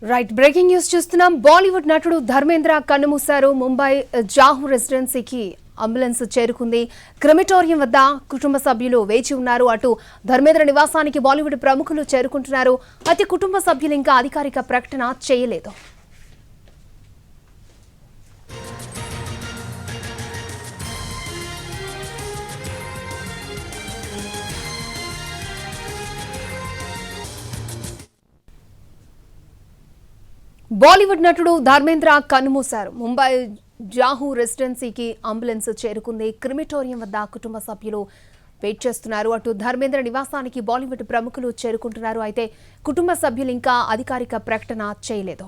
Right breaking news చూస్తున్నాం. బాలీవుడ్ నటుడు ధర్మేంద్ర కన్నుమూశారు. ముంబై జాహు రెసిడెన్సీకి అంబులెన్స్ చేరుకుంది. క్రిమిటోరియం వద్ద కుటుంబ సభ్యులు వేచి ఉన్నారు. అటు ధర్మేంద్ర నివాసానికి బాలీవుడ్ ప్రముఖులు చేరుకుంటున్నారు. అయితే కుటుంబ సభ్యులు ఇంకా అధికారిక ప్రకటన చేయలేదు. బాలీవుడ్ నటుడు ధర్మేంద్ర కన్నుమూశారు. ముంబై జాహు రెసిడెన్సీకి అంబులెన్స్ చేరుకుంది. క్రిమిటోరియం వద్ద కుటుంబ సభ్యులు వెయిట్ చేస్తున్నారు. అటు ధర్మేంద్ర నివాసానికి బాలీవుడ్ ప్రముఖులు చేరుకుంటున్నారు. అయితే కుటుంబ సభ్యులు ఇంకా అధికారిక ప్రకటన చేయలేదు.